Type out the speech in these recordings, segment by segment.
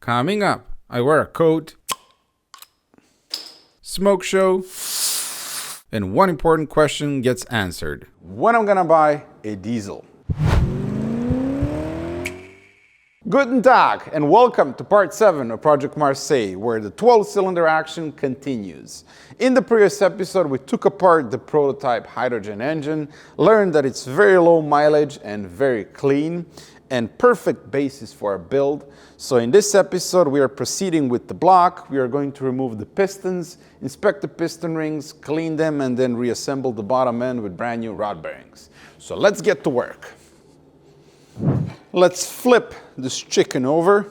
Coming up, I wear a coat, smoke show, and one important question gets answered. When I'm gonna buy a diesel? Guten Tag and welcome to part 7 of Project Marseille, where the 12-cylinder action continues. In the previous episode, we took apart the prototype hydrogen engine, learned that it's very low mileage and very clean, and perfect basis for a build. So in this episode, we are proceeding with the block. We are going to remove the pistons, inspect the piston rings, clean them, and then reassemble the bottom end with brand new rod bearings. So let's get to work. Let's flip this chicken over.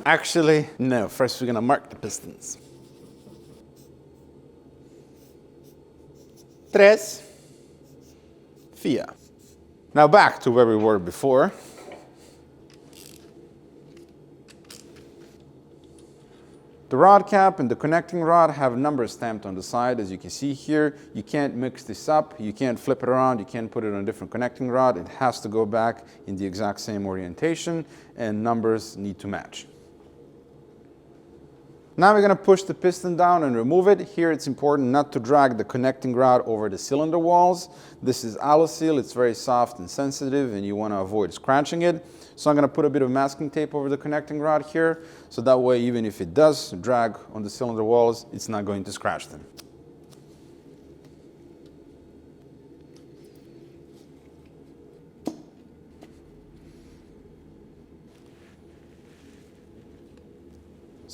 Actually, no, first we're gonna mark the pistons. 3, 4. Now back to where we were before. The rod cap and the connecting rod have numbers stamped on the side, as you can see here. You can't mix this up, you can't flip it around, you can't put it on a different connecting rod. It has to go back in the exact same orientation, and numbers need to match. Now we're going to push the piston down and remove it. Here it's important not to drag the connecting rod over the cylinder walls. This is Alusil, it's very soft and sensitive and you want to avoid scratching it. So I'm going to put a bit of masking tape over the connecting rod here, so that way even if it does drag on the cylinder walls, it's not going to scratch them.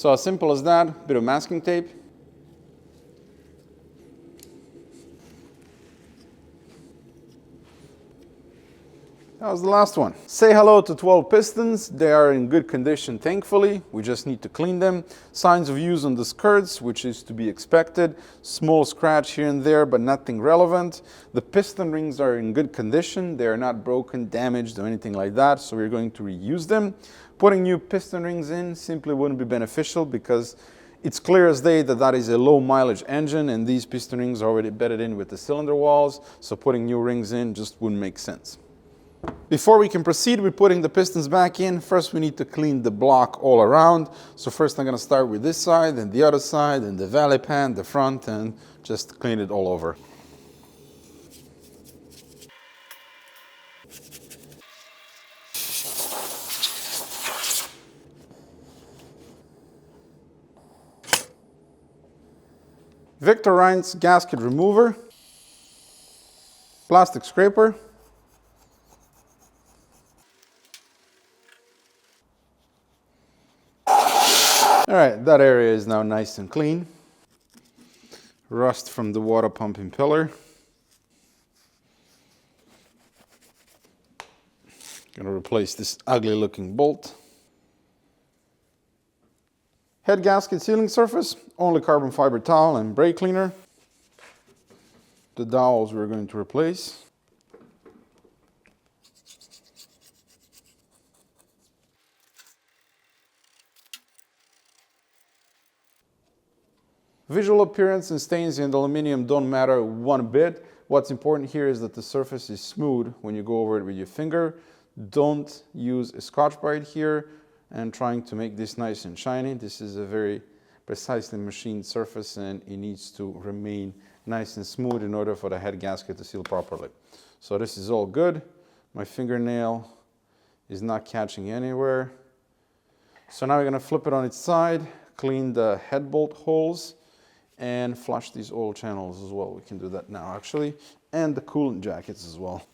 So as simple as that, bit of masking tape. That was the last one. Say hello to 12 pistons. They are in good condition, thankfully. We just need to clean them. Signs of use on the skirts, which is to be expected. Small scratch here and there, but nothing relevant. The piston rings are in good condition. They are not broken, damaged, or anything like that, so we're going to reuse them. Putting new piston rings in simply wouldn't be beneficial because it's clear as day that that is a low mileage engine and these piston rings are already bedded in with the cylinder walls, so putting new rings in just wouldn't make sense. Before we can proceed with putting the pistons back in, first we need to clean the block all around. So first I'm going to start with this side, then the other side, and the valley pan, the front, and just clean it all over. Victor Reinz gasket remover, plastic scraper, all right, that area is now nice and clean. Rust from the water pump impeller. Gonna replace this ugly looking bolt. Head gasket sealing surface, only carbon fiber towel and brake cleaner. The dowels we're going to replace. Visual appearance and stains in the aluminum don't matter one bit. What's important here is that the surface is smooth when you go over it with your finger. Don't use a Scotch-Brite here and trying to make this nice and shiny. This is a very precisely machined surface and it needs to remain nice and smooth in order for the head gasket to seal properly. So this is all good. My fingernail is not catching anywhere. So now we're going to flip it on its side, clean the head bolt holes, and flush these oil channels as well. We can do that now actually, and the coolant jackets as well.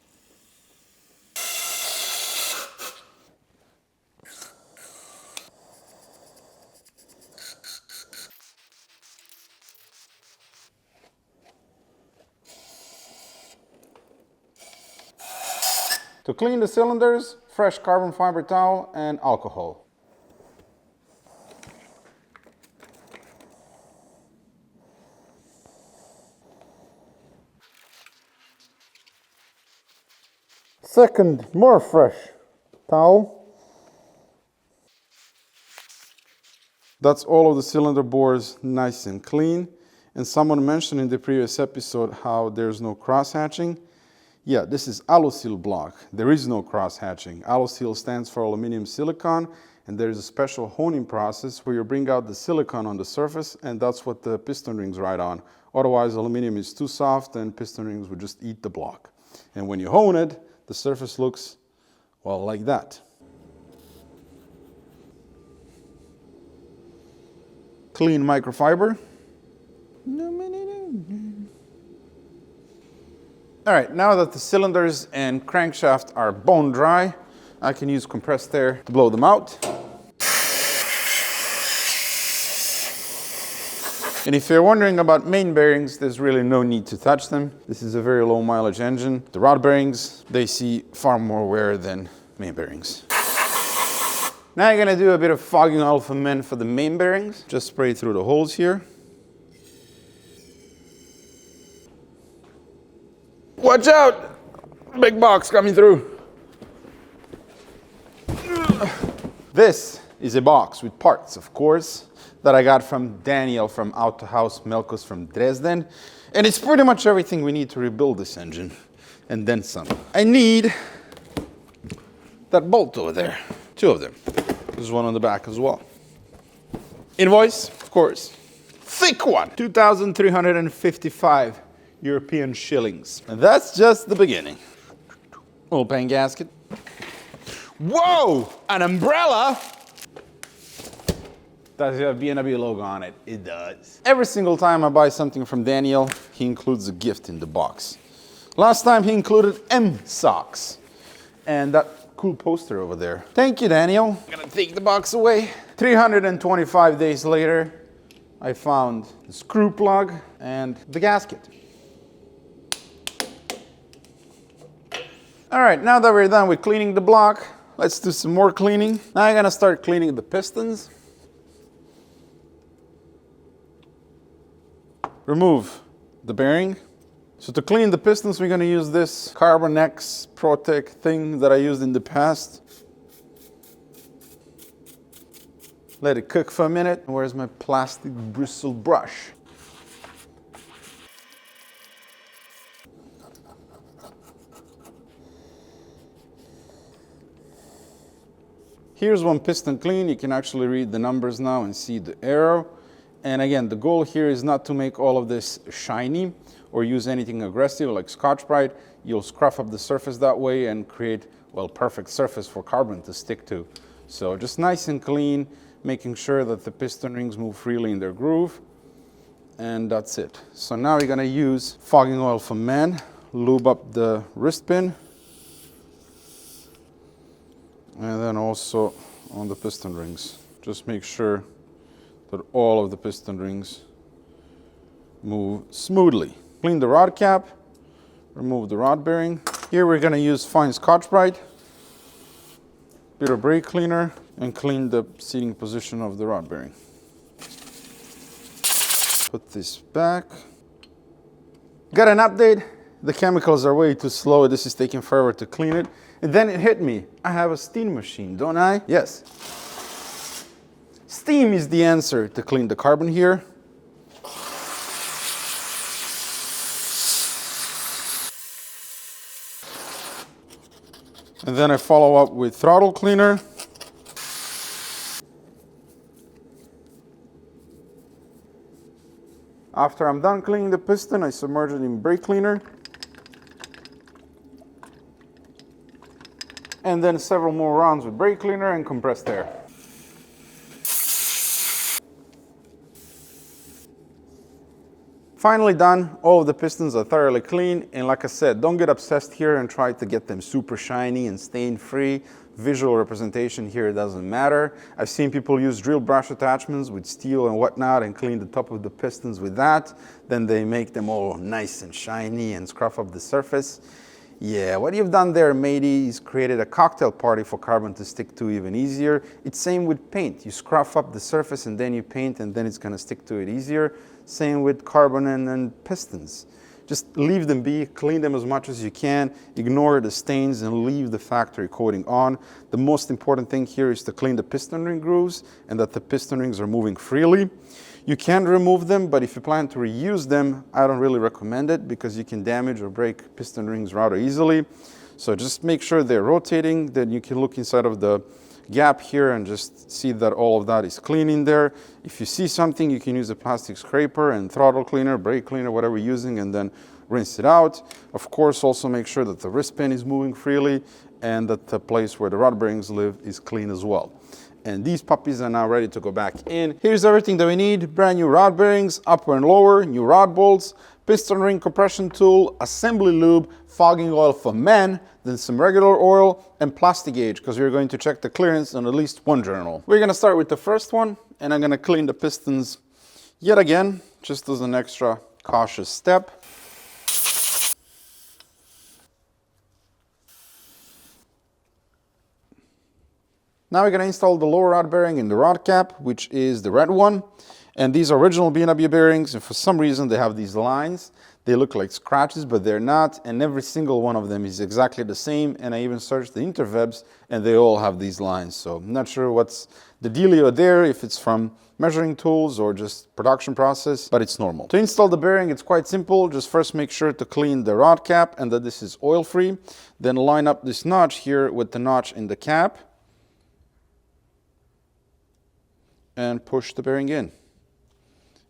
To clean the cylinders, fresh carbon fiber towel and alcohol. Second, more fresh towel. That's all of the cylinder bores nice and clean. And someone mentioned in the previous episode how there's no cross hatching. Yeah, this is alusil block. There is no cross hatching. Alusil stands for aluminum silicon, and there's a special honing process where you bring out the silicon on the surface, and that's what the piston rings ride on. Otherwise, aluminum is too soft and piston rings would just eat the block. And when you hone it, the surface looks, well, like that. Clean microfiber. All right, now that the cylinders and crankshaft are bone dry, I can use compressed air to blow them out. And if you're wondering about main bearings, there's really no need to touch them. This is a very low mileage engine. The rod bearings, they see far more wear than main bearings. Now I'm gonna do a bit of fogging oil for men for the main bearings. Just spray through the holes here. Watch out! Big box coming through. This is a box with parts, of course, that I got from Daniel from Autohaus Melkos from Dresden. And it's pretty much everything we need to rebuild this engine, and then some. I need that bolt over there, 2 of them. There's one on the back as well. Invoice, of course. Thick one, 2,355 European shillings. And that's just the beginning. Oil pan gasket. Whoa! An umbrella! Does it have a BMW logo on it? It does. Every single time I buy something from Daniel, he includes a gift in the box. Last time he included M socks. And that cool poster over there. Thank you, Daniel. I'm gonna take the box away. 325 days later, I found the screw plug and the gasket. All right, now that we're done with cleaning the block, let's do some more cleaning. Now I'm gonna start cleaning the pistons. Remove the bearing. So to clean the pistons, we're gonna use this Carbon X Protect thing that I used in the past. Let it cook for a minute. Where's my plastic bristle brush? Here's one piston clean. You can actually read the numbers now and see the arrow. And again, the goal here is not to make all of this shiny or use anything aggressive like Scotch-Brite. You'll scruff up the surface that way and create, well, perfect surface for carbon to stick to. So just nice and clean, making sure that the piston rings move freely in their groove. And that's it. So now we're gonna use fogging oil for men, lube up the wrist pin, and then also on the piston rings. Just make sure that all of the piston rings move smoothly. Clean the rod cap, remove the rod bearing. Here we're gonna use fine Scotch-Brite, bit of brake cleaner, and clean the seating position of the rod bearing. Put this back. Got an update. The chemicals are way too slow. This is taking forever to clean it. And then it hit me. I have a steam machine, don't I? Yes. Steam is the answer to clean the carbon here. And then I follow up with throttle cleaner. After I'm done cleaning the piston, I submerge it in brake cleaner. And then several more rounds with brake cleaner and compressed air. Finally done, all of the pistons are thoroughly clean, and like I said, don't get obsessed here and try to get them super shiny and stain free. Visual representation here doesn't matter. I've seen people use drill brush attachments with steel and whatnot and clean the top of the pistons with that. Then they make them all nice and shiny and scruff up the surface. Yeah, what you've done there, matey, is created a cocktail party for carbon to stick to even easier. It's same with paint. You scruff up the surface and then you paint and then it's gonna stick to it easier. Same with carbon and pistons. Just leave them be, clean them as much as you can, ignore the stains and leave the factory coating on. The most important thing here is to clean the piston ring grooves and that the piston rings are moving freely. You can remove them, but if you plan to reuse them, I don't really recommend it because you can damage or break piston rings rather easily. So just make sure they're rotating, then you can look inside of the gap here and just see that all of that is clean in there. If you see something, you can use a plastic scraper and throttle cleaner, brake cleaner, whatever you're using, and then rinse it out. Of course, also make sure that the wrist pin is moving freely and that the place where the rod bearings live is clean as well. And these puppies are now ready to go back in. Here's everything that we need: brand new rod bearings, upper and lower, new rod bolts, piston ring compression tool, assembly lube, fogging oil for men, then some regular oil, and plastic gauge, because we're going to check the clearance on at least one journal. We're going to start with the first one, and I'm going to clean the pistons yet again, just as an extra cautious step. Now we're going to install the lower rod bearing in the rod cap, which is the red one. And these are original BMW bearings, and for some reason they have these lines. They look like scratches, but they're not, and every single one of them is exactly the same. And I even searched the interwebs, and they all have these lines. So I'm not sure what's the dealio there, if it's from measuring tools or just production process, but it's normal. To install the bearing, it's quite simple. Just first make sure to clean the rod cap and that this is oil-free. Then line up this notch here with the notch in the cap and push the bearing in.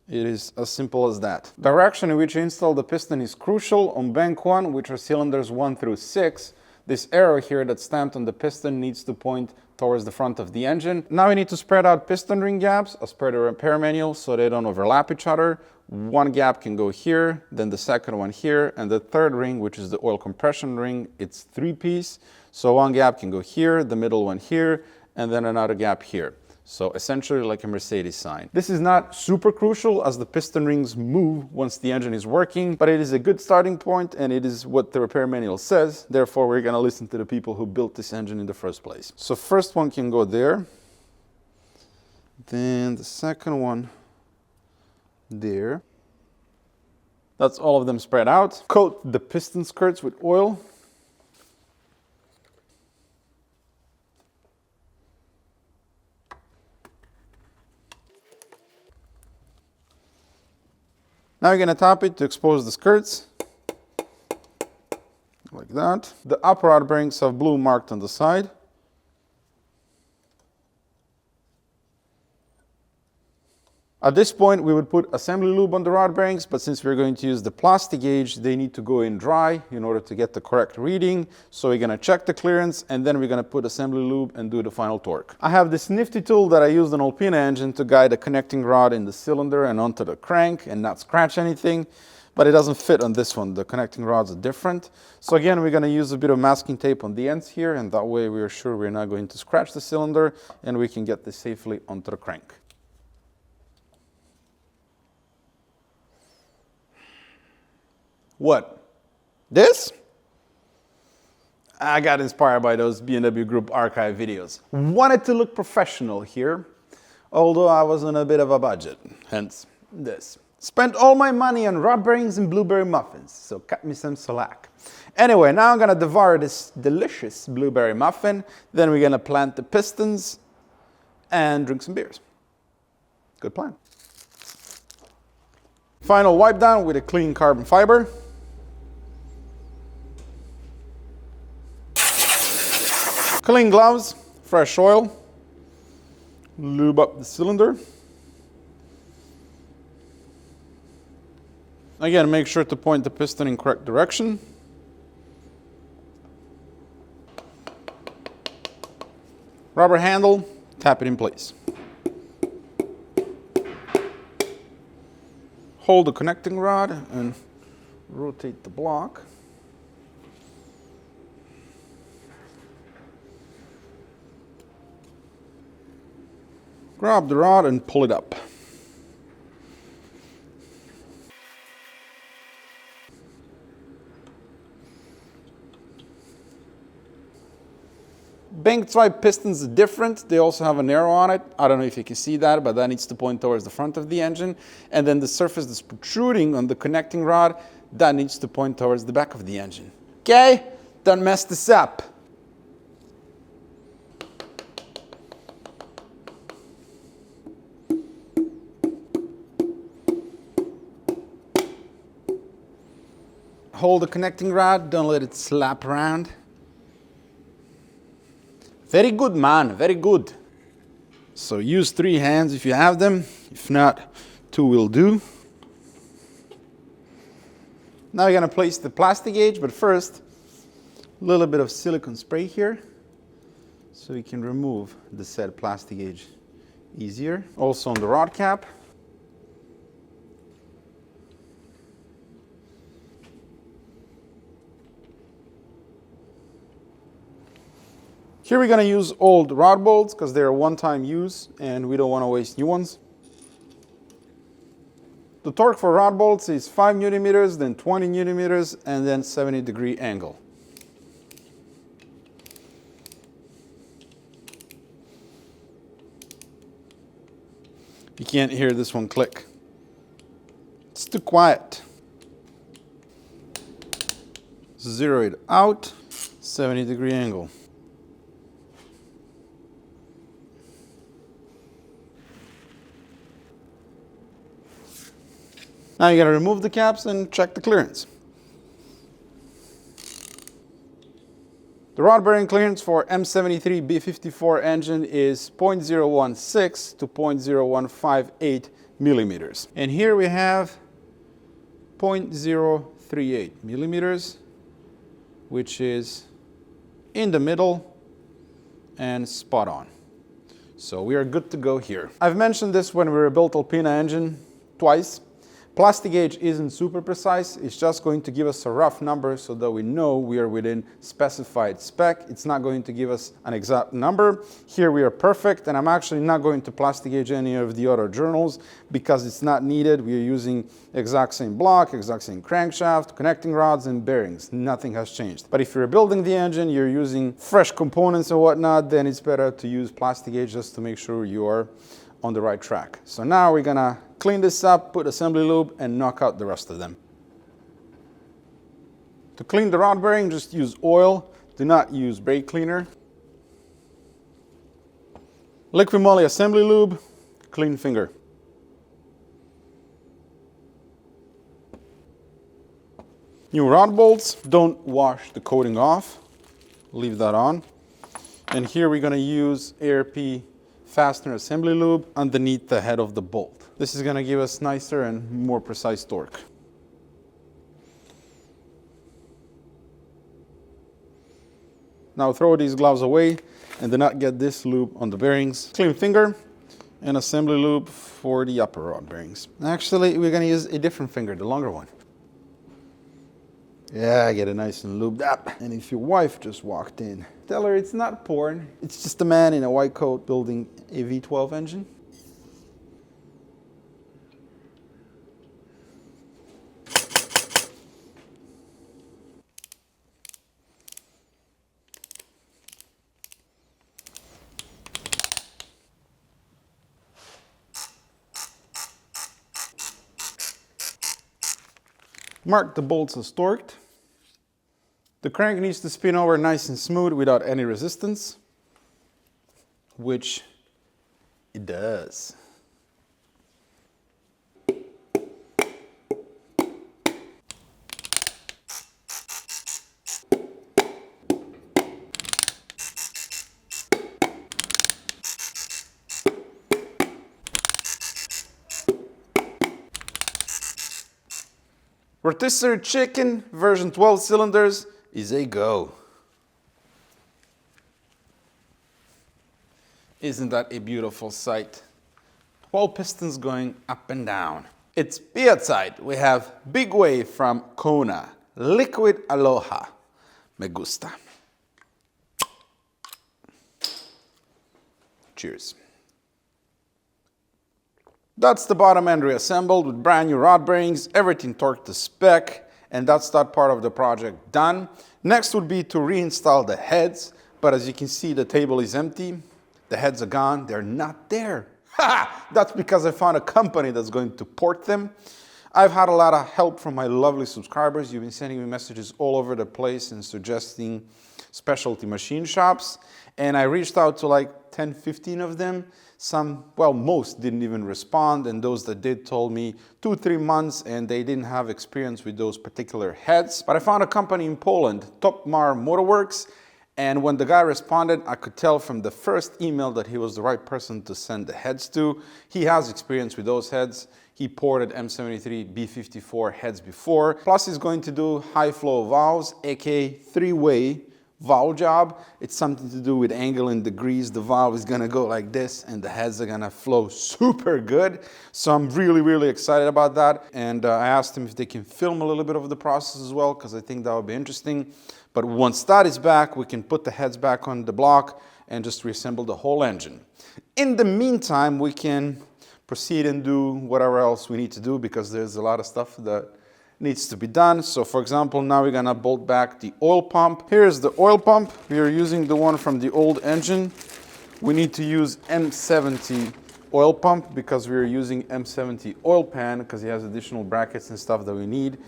It is as simple as that. Direction in which you install the piston is crucial. On bank 1, which are cylinders 1 through 6, this arrow here that's stamped on the piston needs to point towards the front of the engine. Now we need to spread out piston ring gaps as per the repair manual so they don't overlap each other. One gap can go here, then the second one here, and the third ring, which is the oil compression ring, it's 3-piece. So one gap can go here, the middle one here, and then another gap here. So essentially like a Mercedes sign. This is not super crucial as the piston rings move once the engine is working, but it is a good starting point and it is what the repair manual says. Therefore, we're gonna listen to the people who built this engine in the first place. So first one can go there. Then the second one there. That's all of them spread out. Coat the piston skirts with oil. Now you're going to tap it to expose the skirts, like that. The upper rod bearings have blue marked on the side. At this point, we would put assembly lube on the rod bearings, but since we're going to use the plastic gauge, they need to go in dry in order to get the correct reading. So we're going to check the clearance, and then we're going to put assembly lube and do the final torque. I have this nifty tool that I used on Alpina engine to guide the connecting rod in the cylinder and onto the crank and not scratch anything, but it doesn't fit on this one. The connecting rods are different. So again, we're going to use a bit of masking tape on the ends here, and that way we're sure we're not going to scratch the cylinder, and we can get this safely onto the crank. What? This? I got inspired by those BMW Group archive videos. Wanted to look professional here, although I was on a bit of a budget, hence this. Spent all my money on rod bearings and blueberry muffins, so cut me some slack. Anyway, now I'm gonna devour this delicious blueberry muffin, then we're gonna plant the pistons and drink some beers. Good plan. Final wipe down with a clean carbon fiber. Clean gloves, fresh oil, lube up the cylinder. Again, make sure to point the piston in correct direction. Rubber handle, tap it in place. Hold the connecting rod and rotate the block. Grab the rod and pull it up. Bank stripe pistons are different. They also have an arrow on it. I don't know if you can see that, but that needs to point towards the front of the engine. And then the surface that's protruding on the connecting rod, that needs to point towards the back of the engine. Okay? Don't mess this up. hold the connecting rod, don't let it slap around. Very good, man, very good. So use 3 hands if you have them. If not, 2 will do. Now you're gonna place the plastic gauge, but first, a little bit of silicone spray here, so you can remove the said plastic gauge easier. Also on the rod cap. Here we're going to use old rod bolts because they're one-time use and we don't want to waste new ones. The torque for rod bolts is 5 Nm, then 20 Nm, and then 70-degree angle. You can't hear this one click. It's too quiet. Zero it out, 70-degree angle. Now you gotta remove the caps and check the clearance. The rod bearing clearance for M73B54 engine is 0.016 to 0.0158 millimeters. And here we have 0.038 millimeters, which is in the middle and spot on. So we are good to go here. I've mentioned this when we rebuilt Alpina engine twice. Plastic gauge isn't super precise, it's just going to give us a rough number so that we know we are within specified spec. It's not going to give us an exact number. Here we are perfect, and I'm actually not going to plastic gauge any of the other journals because it's not needed. We are using exact same block, exact same crankshaft, connecting rods and bearings. Nothing has changed. But if you're building the engine, you're using fresh components and whatnot, then it's better to use plastic gauge just to make sure you are on the right track. So now we're gonna clean this up, put assembly lube, and knock out the rest of them. To clean the rod bearing, just use oil. Do not use brake cleaner. Liquid moly assembly lube, clean finger. New rod bolts, don't wash the coating off. Leave that on. And here we're gonna use ARP fastener assembly lube underneath the head of the bolt. This is going to give us nicer and more precise torque. Now throw these gloves away and do not get this lube on the bearings. Clean finger and assembly lube for the upper rod bearings. Actually, we're going to use a different finger, the longer one. Yeah, get it nice and lubed up. And if your wife just walked in, tell her it's not porn. It's just a man in a white coat building a V12 engine. Mark the bolts as torqued. The crank needs to spin over nice and smooth without any resistance, which it does. Rotisserie chicken version 12 cylinders is a go. Isn't that a beautiful sight? 12 pistons going up and down. It's outside. We have Big Wave from Kona. Liquid Aloha. Me gusta. Cheers. That's the bottom end reassembled with brand new rod bearings, everything torqued to spec, and that's that part of the project done. Next would be to reinstall the heads, but as you can see, the table is empty. The heads are gone, they're not there. Ha! That's because I found a company that's going to port them. I've had a lot of help from my lovely subscribers. You've been sending me messages all over the place and suggesting specialty machine shops, and I reached out to like 10, 15 of them. Some, well, most didn't even respond, and those that did told me 2-3 months and they didn't have experience with those particular heads. But I found a company in Poland, Topmar Motorworks, and when the guy responded, I could tell from the first email that he was the right person to send the heads to. He has experience with those heads. He ported M73B54 heads before. Plus he's going to do high flow valves, aka three-way valve job. It's something to do with angle and degrees. The valve is gonna go like this and the heads are gonna flow super good. So I'm really, really excited about that. And I asked him if they can film a little bit of the process as well, because I think that would be interesting. But once that is back, we can put the heads back on the block and just reassemble the whole engine. In the meantime, we can proceed and do whatever else we need to do, because there's a lot of stuff that needs to be done. So for example, now we're gonna bolt back the oil pump. Here's the oil pump. We are using the one from the old engine. We need to use M70 oil pump because we are using M70 oil pan, because it has additional brackets and stuff that we need.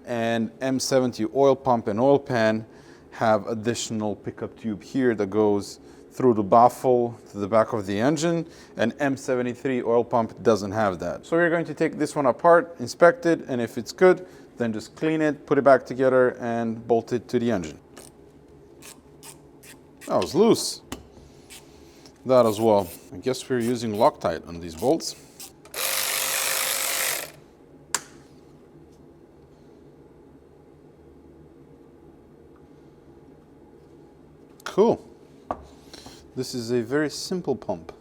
And M70 oil pump and oil pan have additional pickup tube here that goes through the baffle to the back of the engine, and M73 oil pump doesn't have that. So we're going to take this one apart, inspect it, and if it's good, then just clean it, put it back together, and bolt it to the engine. That was loose. That as well. I guess we're using Loctite on these bolts. Cool. This is a very simple pump.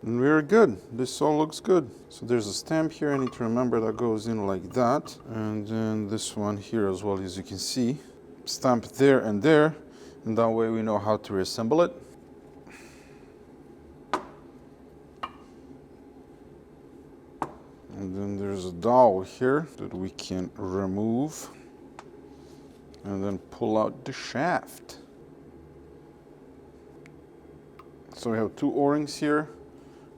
And we're good. This all looks good. So there's a stamp here. I need to remember that goes in like that. And then this one here as well, as you can see. Stamp there. And that way we know how to reassemble it. And then there's a dowel here that we can remove. And then pull out the shaft. So we have two O-rings here,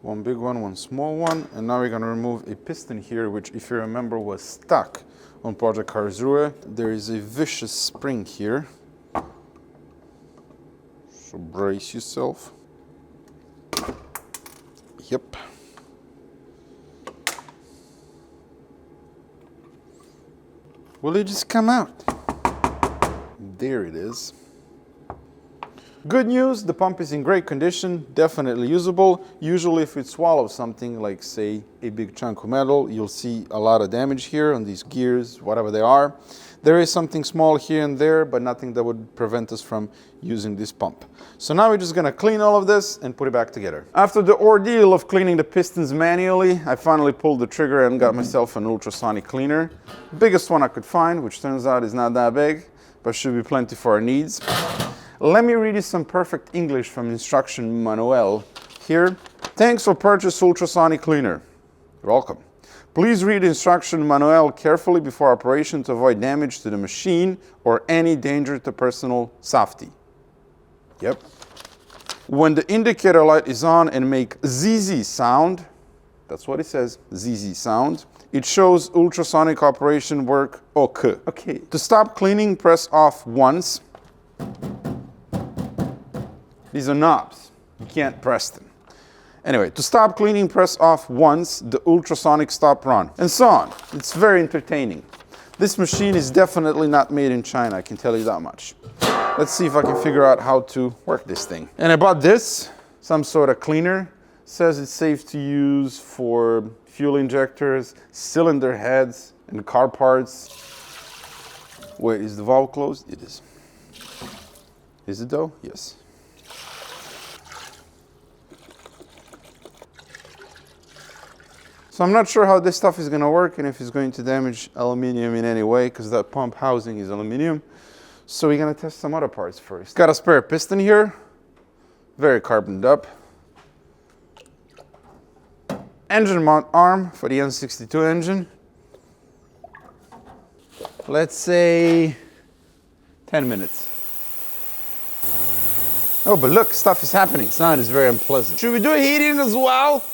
one big one, one small one, and now we're gonna remove a piston here, which, if you remember, was stuck on Project Karlsruhe. There is a vicious spring here, so brace yourself. Yep. Will it just come out? There it is. Good news, the pump is in great condition, definitely usable. Usually if it swallows something like, say, a big chunk of metal, you'll see a lot of damage here on these gears, whatever they are. There is something small here and there, but nothing that would prevent us from using this pump. So now we're just gonna clean all of this and put it back together. After the ordeal of cleaning the pistons manually, I finally pulled the trigger and got myself an ultrasonic cleaner. Biggest one I could find, which turns out is not that big, but should be plenty for our needs. Let me read you some perfect English from instruction manual here. Thanks for purchase ultrasonic cleaner. You're welcome. Please read instruction manual carefully before operation to avoid damage to the machine or any danger to personal safety. Yep. When the indicator light is on and make ZZ sound, that's what it says, ZZ sound, it shows ultrasonic operation work okay. Okay. To stop cleaning, press off once. These are knobs. You can't press them. Anyway, to stop cleaning, press off once, the ultrasonic stop run, and so on. It's very entertaining. This machine is definitely not made in China, I can tell you that much. Let's see if I can figure out how to work this thing. And I bought this, some sort of cleaner. Says it's safe to use for fuel injectors, cylinder heads, and car parts. Wait, is the valve closed? It is. Is it though? Yes. So I'm not sure how this stuff is gonna work and if it's going to damage aluminum in any way, because that pump housing is aluminum. So we're gonna test some other parts first. Got a spare piston here, very carboned up. Engine mount arm for the N62 engine. Let's say 10 minutes. Oh, but look, stuff is happening. Sound is very unpleasant. Should we do heating as well?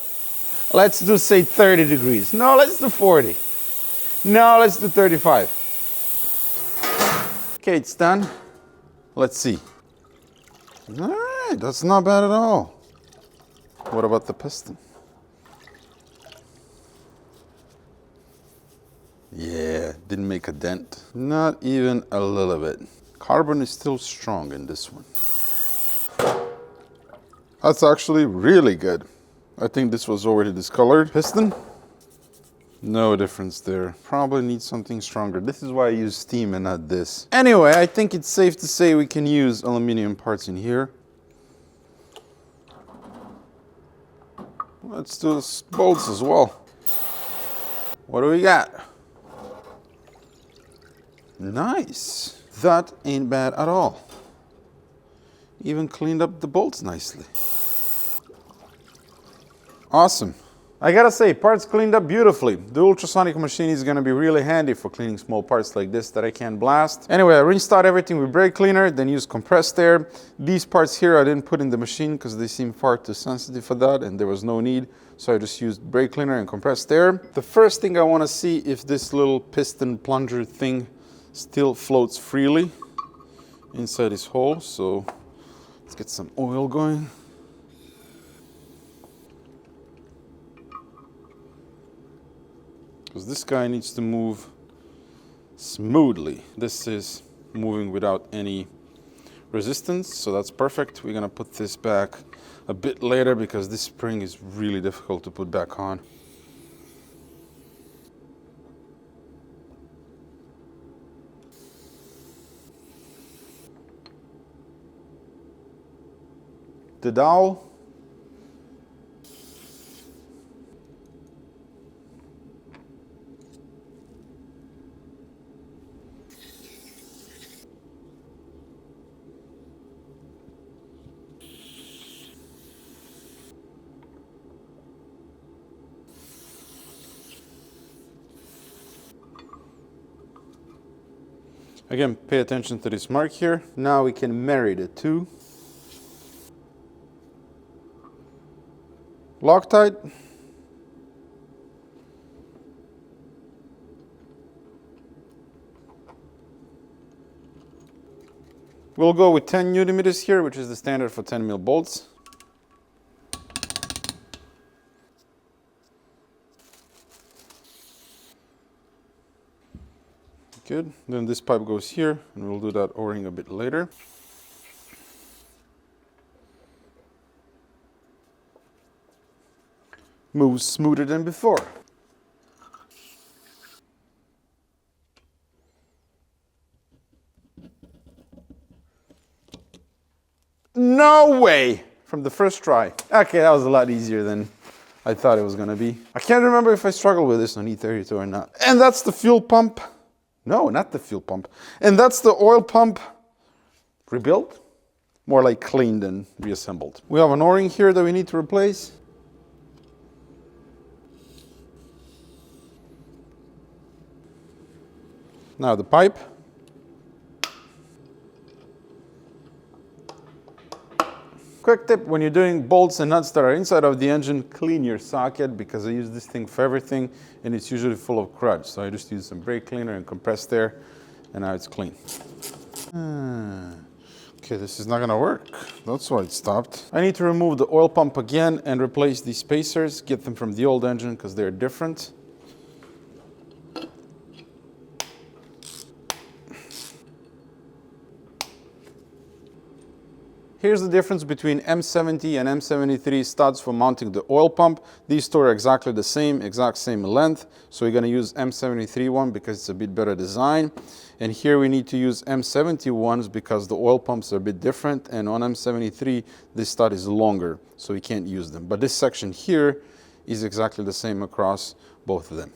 Let's do, say, 30 degrees. No, let's do 40. No, let's do 35. Okay, it's done. Let's see. All right, that's not bad at all. What about the piston? Yeah, didn't make a dent. Not even a little bit. Carbon is still strong in this one. That's actually really good. I think this was already discolored. Piston? No difference there. Probably need something stronger. This is why I use steam and not this. Anyway, I think it's safe to say we can use aluminum parts in here. Let's do the bolts as well. What do we got? Nice. That ain't bad at all. Even cleaned up the bolts nicely. Awesome. I gotta say, parts cleaned up beautifully. The ultrasonic machine is gonna be really handy for cleaning small parts like this that I can't blast. Anyway, I rinsed out everything with brake cleaner, then used compressed air. These parts here I didn't put in the machine because they seem far too sensitive for that and there was no need. So I just used brake cleaner and compressed air. The first thing I wanna see if this little piston plunger thing still floats freely inside this hole. So let's get some oil going. Because this guy needs to move smoothly. This is moving without any resistance, so that's perfect. We're gonna put this back a bit later because this spring is really difficult to put back on. The dowel. Again, pay attention to this mark here. Now we can marry the two. Loctite. We'll go with 10 Newton meters here, which is the standard for 10 mil bolts. Good. Then this pipe goes here, and we'll do that O-ring a bit later. Moves smoother than before. No way! From the first try. Okay, that was a lot easier than I thought it was gonna be. I can't remember if I struggled with this on E32 or not. And that's the fuel pump. No, not the fuel pump. And that's the oil pump rebuilt. More like cleaned and reassembled. We have an O-ring here that we need to replace. Now the pipe. Quick tip, when you're doing bolts and nuts that are inside of the engine, clean your socket because I use this thing for everything and it's usually full of crud. So I just use some brake cleaner and compressed air and now it's clean. Okay, this is not gonna work. That's why it stopped. I need to remove the oil pump again and replace these spacers, get them from the old engine because they're different. Here's the difference between M70 and M73 studs for mounting the oil pump. These two are exactly the same, exact same length. So we're gonna use M73 one because it's a bit better design. And here we need to use M70 ones because the oil pumps are a bit different. And on M73, this stud is longer, so we can't use them. But this section here is exactly the same across both of them.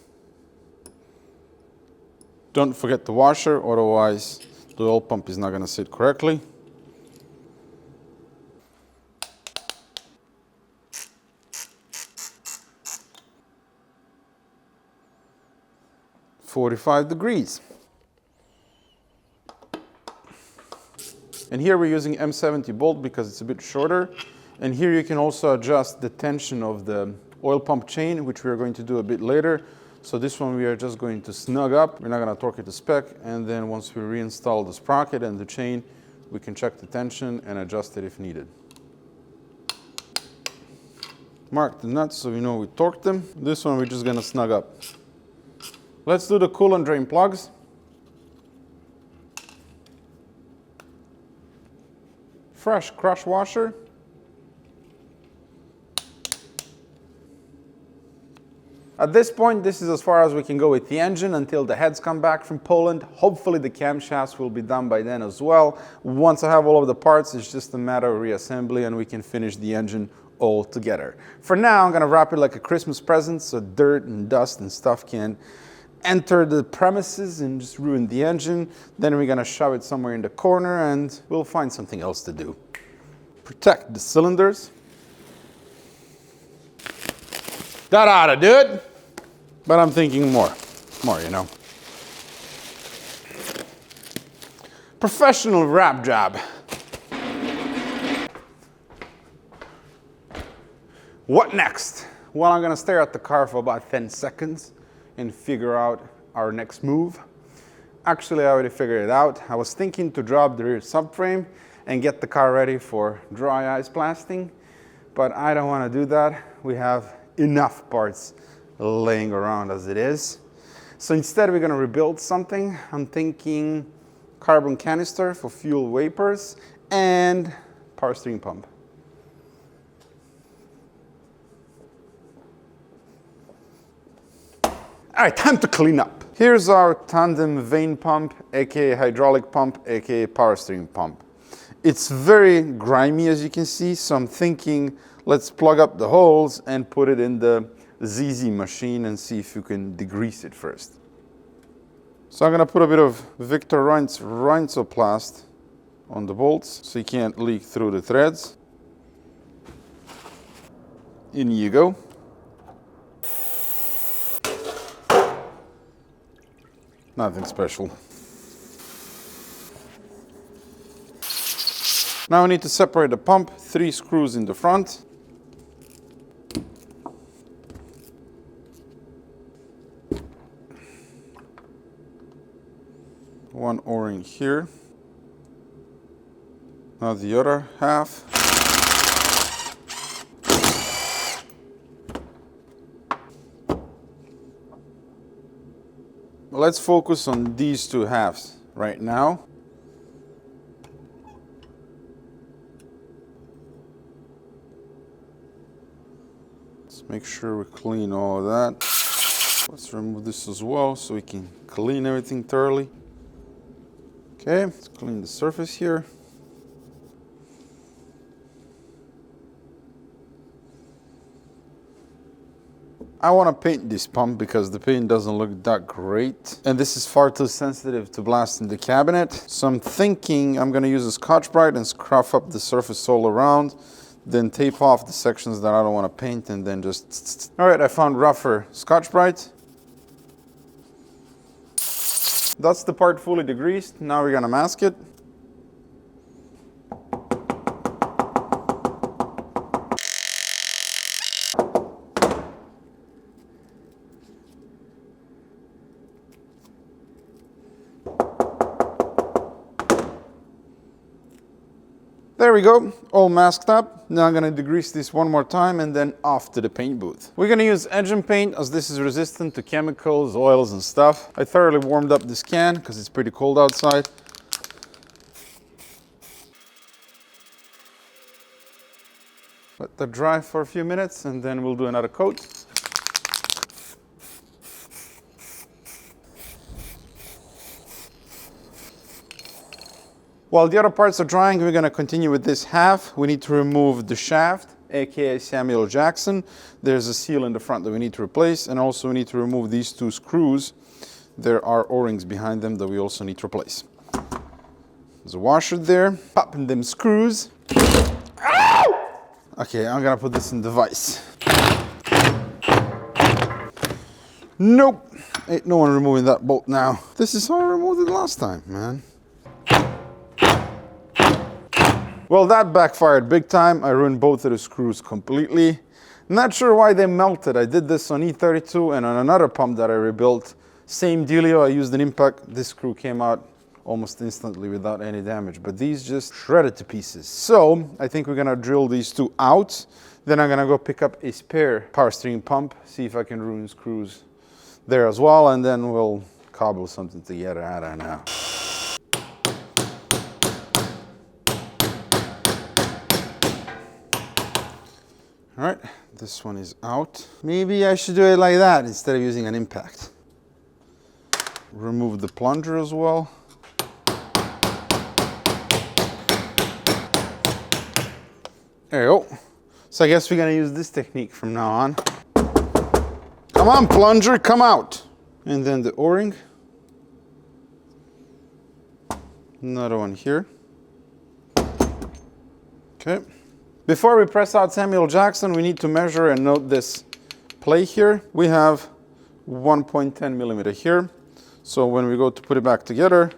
Don't forget the washer, otherwise the oil pump is not gonna sit correctly. .45 degrees. And here we're using M70 bolt because it's a bit shorter. And here you can also adjust the tension of the oil pump chain, which we're going to do a bit later. So this one we are just going to snug up. We're not going to torque it to spec. And then once we reinstall the sprocket and the chain, we can check the tension and adjust it if needed. Mark the nuts so we know we torqued them. This one we're just going to snug up. Let's do the coolant drain plugs. Fresh crush washer. At this point, this is as far as we can go with the engine until the heads come back from Poland. Hopefully the camshafts will be done by then as well. Once I have all of the parts, it's just a matter of reassembly and we can finish the engine all together. For now, I'm gonna wrap it like a Christmas present so dirt and dust and stuff can enter the premises and just ruin the engine. Then we're gonna shove it somewhere in the corner and we'll find something else to do. Protect the cylinders. That ought to do it, but I'm thinking more, you know. Professional wrap job. What next? Well, I'm gonna stare at the car for about 10 seconds and figure out our next move. Actually, I already figured it out. I was thinking to drop the rear subframe and get the car ready for dry ice blasting, but I don't wanna do that. We have enough parts laying around as it is. So instead we're gonna rebuild something. I'm thinking carbon canister for fuel vapors and power steering pump. All right, time to clean up. Here's our tandem vane pump, aka hydraulic pump, aka power steering pump. It's very grimy as you can see, so I'm thinking let's plug up the holes and put it in the ZZ machine and see if you can degrease it first. So I'm gonna put a bit of Victor Rheinsoplast on the bolts so you can't leak through the threads. In you go. Nothing special. Now we need to separate the pump, 3 screws in the front. One O-ring here. Now the other half. Let's focus on these 2 halves right now. Let's make sure we clean all of that. Let's remove this as well so we can clean everything thoroughly. Okay, let's clean the surface here. I want to paint this pump because the paint doesn't look that great. And this is far too sensitive to blast in the cabinet. So I'm thinking I'm going to use a Scotch-Brite and scruff up the surface all around. Then tape off the sections that I don't want to paint and then just... All right, I found rougher Scotch-Brite. That's the part fully degreased. Now we're going to mask it. There we go, all masked up. Now I'm gonna degrease this one more time and then off to the paint booth. We're gonna use engine paint as this is resistant to chemicals, oils and stuff. I thoroughly warmed up this can because it's pretty cold outside. Let that dry for a few minutes and then we'll do another coat. While the other parts are drying, we're going to continue with this half. We need to remove the shaft, aka Samuel Jackson. There's a seal in the front that we need to replace, and also we need to remove these 2 screws. There are O-rings behind them that we also need to replace. There's a washer there. Popping them screws. Ow! Okay, I'm going to put this in the vise. Nope. Ain't no one removing that bolt now. This is how I removed it last time, man. Well, that backfired big time. I ruined both of the screws completely. Not sure why they melted. I did this on E32 and on another pump that I rebuilt. Same dealio, I used an impact. This screw came out almost instantly without any damage, but these just shredded to pieces. So I think we're gonna drill these two out. Then I'm gonna go pick up a spare power steering pump, see if I can ruin screws there as well, and then we'll cobble something together, I don't know. All right, this one is out. Maybe I should do it like that instead of using an impact. Remove the plunger as well. There you go. So I guess we're gonna use this technique from now on. Come on, plunger, come out. And then the O-ring. Another one here. Okay. Before we press out Samuel Jackson, we need to measure and note this play here. We have 1.10 millimeter here. So when we go to put it back together,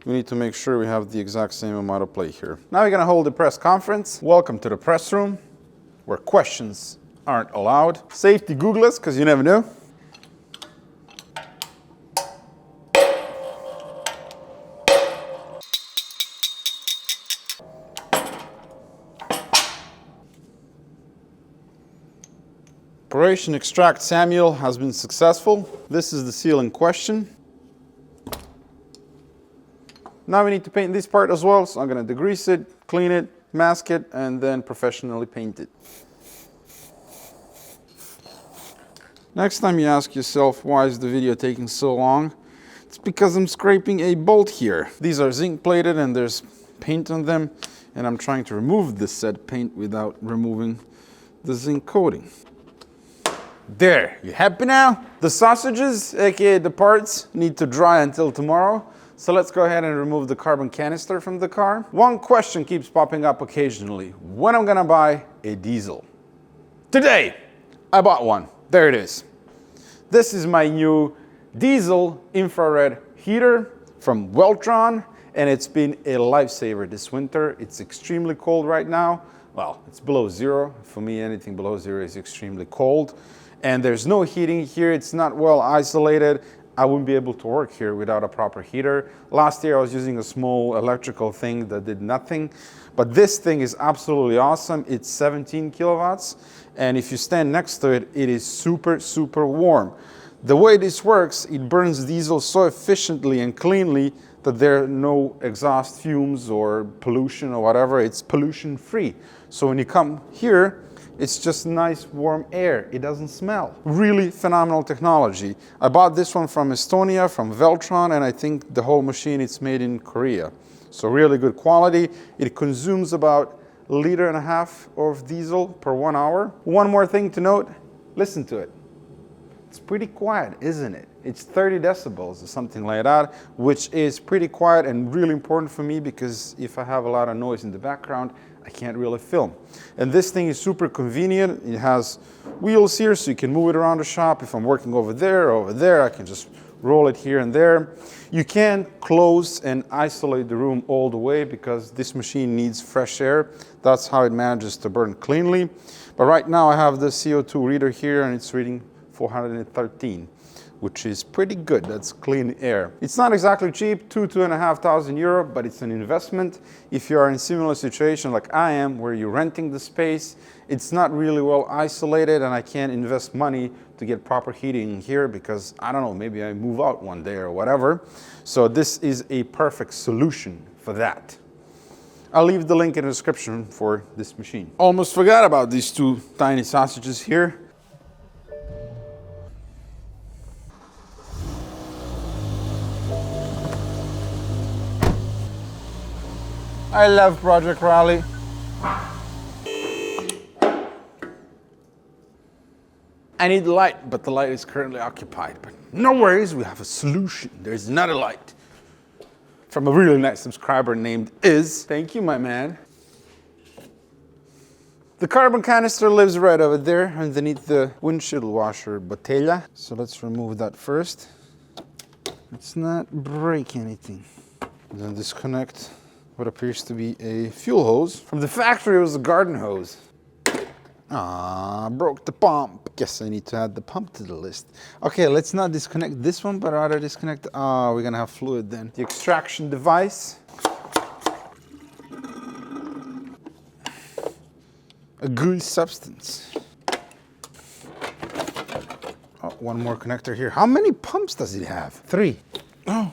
we need to make sure we have the exact same amount of play here. Now we're gonna hold the press conference. Welcome to the press room, where questions aren't allowed. Safety Googlers, because you never know. Operation Extract Samuel has been successful. This is the seal in question. Now we need to paint this part as well, so I'm going to degrease it, clean it, mask it, and then professionally paint it. Next time you ask yourself, why is the video taking so long? It's because I'm scraping a bolt here. These are zinc plated and there's paint on them, and I'm trying to remove this said paint without removing the zinc coating. There, you happy now? The sausages, aka the parts, need to dry until tomorrow. So let's go ahead and remove the carbon canister from the car. One question keeps popping up occasionally. When I'm gonna buy a diesel? Today, I bought one. There it is. This is my new diesel infrared heater from Weltron, and it's been a lifesaver this winter. It's extremely cold right now. Well, it's below zero. For me, anything below zero is extremely cold. And there's no heating here. It's not well isolated. I wouldn't be able to work here without a proper heater. Last year I was using a small electrical thing that did nothing, but this thing is absolutely awesome. It's 17 kilowatts, and if you stand next to it, it is super, super warm. The way this works, it burns diesel so efficiently and cleanly that there are no exhaust fumes or pollution or whatever. It's pollution free. So when you come here, it's just nice warm air. It doesn't smell. Really phenomenal technology. I bought this one from Estonia, from Weltron, and I think the whole machine is made in Korea. So really good quality. It consumes about 1.5 liters of diesel per 1 hour. One more thing to note, listen to it. It's pretty quiet, isn't it? It's 30 decibels or something like that, which is pretty quiet and really important for me because if I have a lot of noise in the background, I can't really film. And this thing is super convenient. It has wheels here so you can move it around the shop. If I'm working over there, I can just roll it here and there. You can't close and isolate the room all the way because this machine needs fresh air. That's how it manages to burn cleanly. But right now I have the CO2 reader here and it's reading 413, which is pretty good. That's clean air. It's not exactly cheap, 2,500 euro, but it's an investment. If you are in a similar situation like I am, where you're renting the space, it's not really well isolated and I can't invest money to get proper heating here because, I don't know, maybe I move out one day or whatever. So this is a perfect solution for that. I'll leave the link in the description for this machine. Almost forgot about these two tiny sausages here. I love Project Rally. I need light, but the light is currently occupied. But no worries, we have a solution. There's another light from a really nice subscriber named Iz. Thank you, my man. The carbon canister lives right over there underneath the windshield washer botella. So let's remove that first. Let's not break anything. Then disconnect what appears to be a fuel hose. From the factory, it was a garden hose. Ah, broke the pump. Guess I need to add the pump to the list. Okay, let's not disconnect this one, but rather disconnect. Ah, we're gonna have fluid then. The extraction device. A gooey substance. Oh, one more connector here. How many pumps does it have? 3. Oh.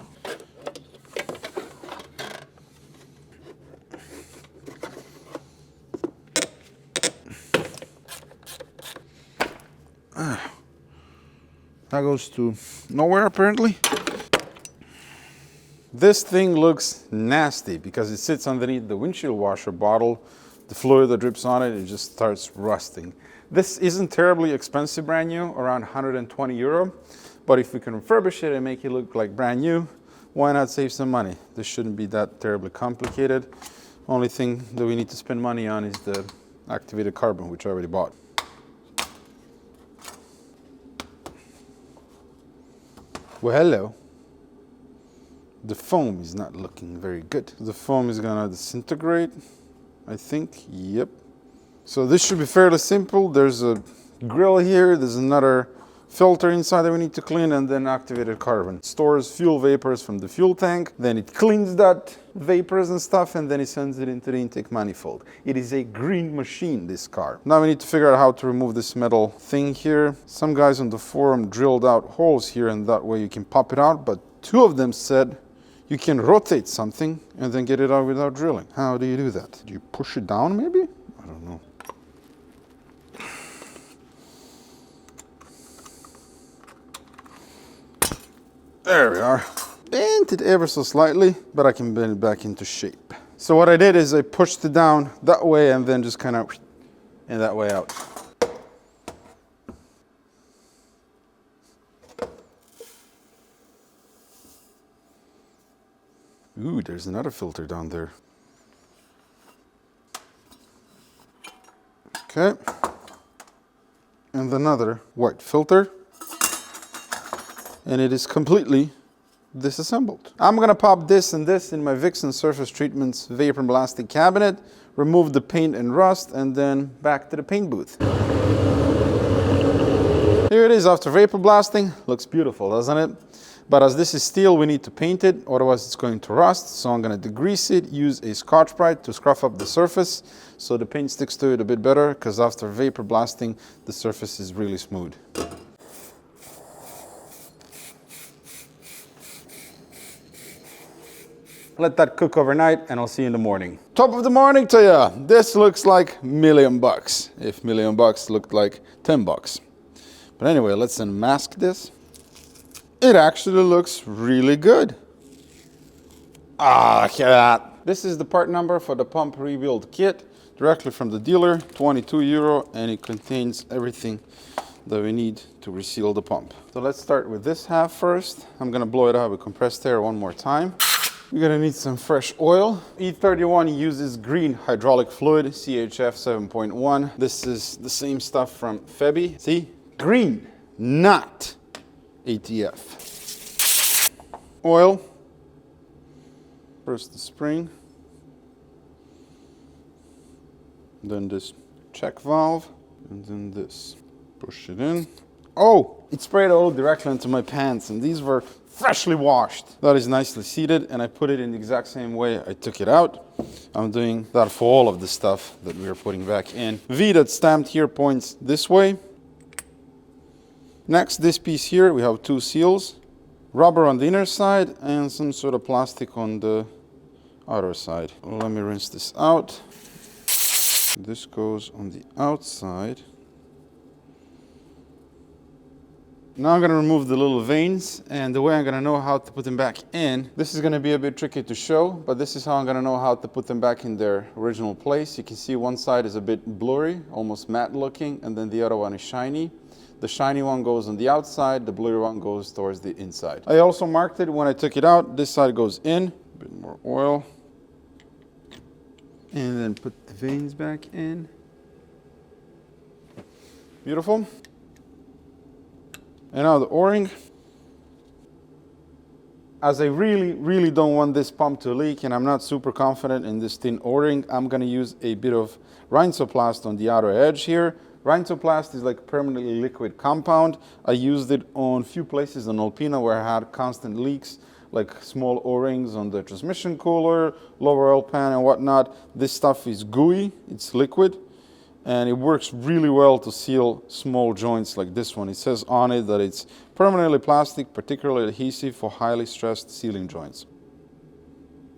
That goes to nowhere apparently. This thing looks nasty because it sits underneath the windshield washer bottle. The fluid that drips on it, it just starts rusting. This isn't terribly expensive brand new, around 120 euro. But if we can refurbish it and make it look like brand new, why not save some money? This shouldn't be that terribly complicated. Only thing that we need to spend money on is the activated carbon, which I already bought. Well, hello. The foam is not looking very good. The foam is gonna disintegrate, I think. Yep. So this should be fairly simple. There's a grill here. There's another filter inside that we need to clean, and then activated carbon. It stores fuel vapors from the fuel tank. Then it cleans that vapors and stuff, and then it sends it into the intake manifold. It is a green machine, this car. Now we need to figure out how to remove this metal thing here. Some guys on the forum drilled out holes here, and that way you can pop it out, but 2 of them said you can rotate something and then get it out without drilling. How do you do that? Do you push it down maybe? I don't know. There we are. Bent it ever so slightly, but I can bend it back into shape. So what I did is I pushed it down that way and then just kind of and that way out. Ooh, there's another filter down there. Okay. And another white filter. And it is completely disassembled. I'm gonna pop this and this in my Vixen Surface Treatments vapor blasting cabinet, remove the paint and rust, and then back to the paint booth. Here it is after vapor blasting. Looks beautiful, doesn't it? But as this is steel, we need to paint it, otherwise it's going to rust. So I'm gonna degrease it, use a Scotch-Brite to scruff up the surface so the paint sticks to it a bit better, because after vapor blasting, the surface is really smooth. Let that cook overnight and I'll see you in the morning. Top of the morning to ya. This looks like $1,000,000, if $1,000,000 looked like $10. But anyway, let's unmask this. It actually looks really good. Ah, look at that. This is the part number for the pump rebuild kit, directly from the dealer, 22 euro, and it contains everything that we need to reseal the pump. So let's start with this half first. I'm gonna blow it out with compressed air one more time. We're gonna need some fresh oil. E31 uses green hydraulic fluid, CHF 7.1. This is the same stuff from Febi. See? Green, not ATF. Oil. First the spring. Then this check valve. And then this. Push it in. Oh! It sprayed oil directly into my pants, and these were freshly washed. That is nicely seated, and I put it in the exact same way I took it out. I'm doing that for all of the stuff that we are putting back in. V that's stamped here points this way. Next, this piece here, we have 2 seals. Rubber on the inner side and some sort of plastic on the outer side. Let me rinse this out. This goes on the outside. Now I'm going to remove the little vanes, and the way I'm going to know how to put them back in, this is going to be a bit tricky to show, but this is how I'm going to know how to put them back in their original place. You can see one side is a bit blurry, almost matte looking, and then the other one is shiny. The shiny one goes on the outside, the blurry one goes towards the inside. I also marked it when I took it out. This side goes in, a bit more oil, and then put the vanes back in. Beautiful. And now the O-ring. As I really don't want this pump to leak and I'm not super confident in this thin O-ring, I'm going to use a bit of Rhinesoplast on the outer edge here. Rhinesoplast is like permanently liquid compound. I used it on a few places on Alpina where I had constant leaks, like small O-rings on the transmission cooler, lower oil pan and whatnot. This stuff is gooey, it's liquid, and it works really well to seal small joints like this one. It says on it that it's permanently plastic, particularly adhesive for highly stressed sealing joints.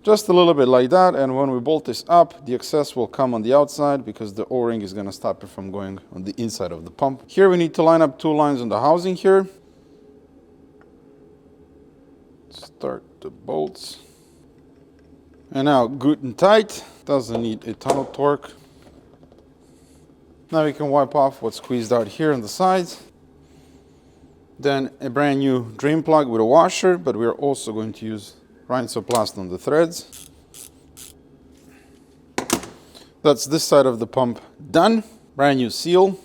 Just a little bit like that, and when we bolt this up, the excess will come on the outside because the O-ring is going to stop it from going on the inside of the pump. Here we need to line up 2 lines on the housing here. Start the bolts. And now good and tight, doesn't need a ton of torque. Now we can wipe off what's squeezed out here on the sides. Then a brand new drain plug with a washer, but we're also going to use Rhinesoplast on the threads. That's this side of the pump done. Brand new seal.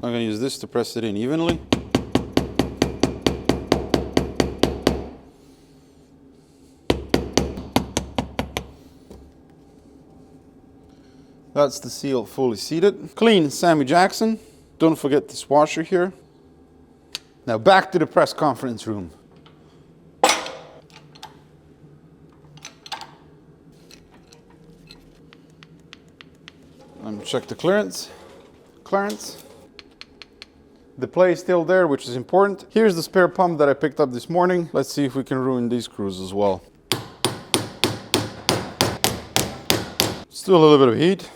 I'm going to use this to press it in evenly. That's the seal fully seated. Clean Sammy Jackson. Don't forget this washer here. Now back to the press conference room. Let me check the clearance. The play is still there, which is important. Here's the spare pump that I picked up this morning. Let's see if we can ruin these screws as well. Still a little bit of heat.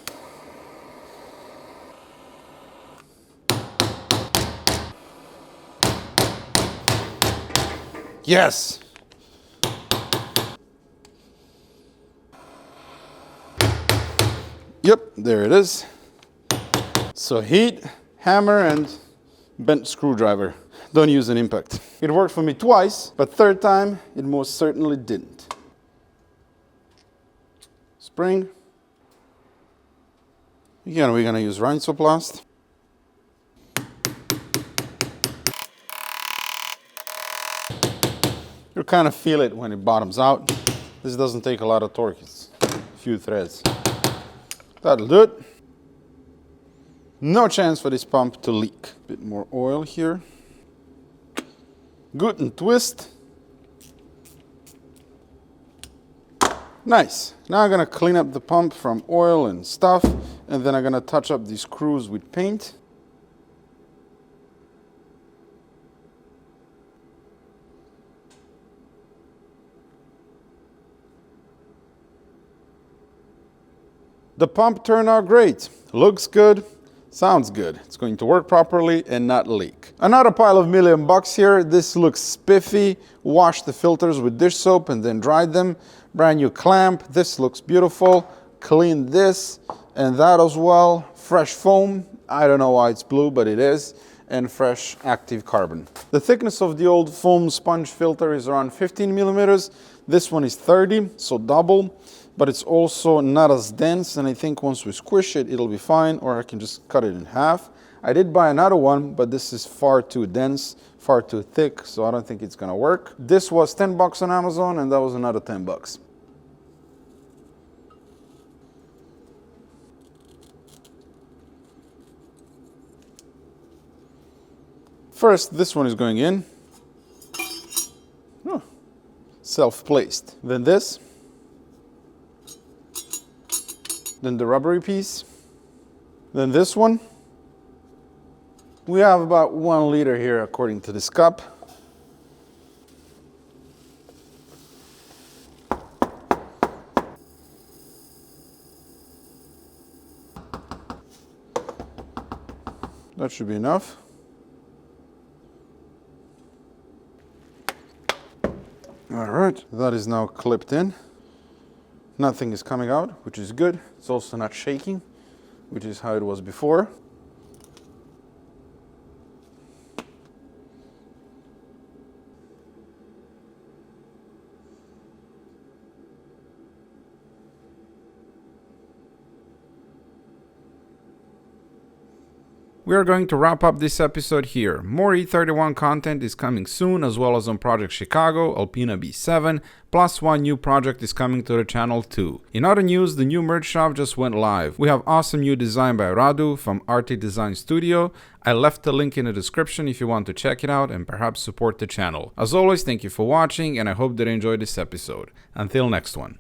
Yes! Yep, there it is. So heat, hammer, and bent screwdriver. Don't use an impact. It worked for me twice, but third time it most certainly didn't. Spring. Again, we're gonna use Rhinesoplast. You kind of feel it when it bottoms out. This doesn't take a lot of torque, it's a few threads. That'll do it. No chance for this pump to leak. Bit more oil here. Good and twist. Nice. Now I'm gonna clean up the pump from oil and stuff, and then I'm gonna touch up these screws with paint. The pump turned out great. Looks good, sounds good. It's going to work properly and not leak. Another pile of $1,000,000 here. This looks spiffy. Washed the filters with dish soap and then dried them. Brand new clamp. This looks beautiful. Cleaned this and that as well. Fresh foam. I don't know why it's blue, but it is. And fresh active carbon. The thickness of the old foam sponge filter is around 15 millimeters. This one is 30, so double. But it's also not as dense, and I think once we squish it, it'll be fine, or I can just cut it in half. I did buy another one, but this is far too dense, far too thick, so I don't think it's gonna work. This was $10 on Amazon, and that was another $10. First, this one is going in. Oh, self-placed. Then this. Then the rubbery piece. Then this one. We have about 1 liter here according to this cup. That should be enough. All right, that is now clipped in. Nothing is coming out, which is good. It's also not shaking, which is how it was before. We are going to wrap up this episode here. More E31 content is coming soon, as well as on Project Chicago, Alpina B7, plus one new project is coming to the channel too. In other news, the new merch shop just went live. We have awesome new design by Radu from RT Design Studio. I left the link in the description if you want to check it out and perhaps support the channel. As always, thank you for watching, and I hope that you enjoyed this episode. Until next one.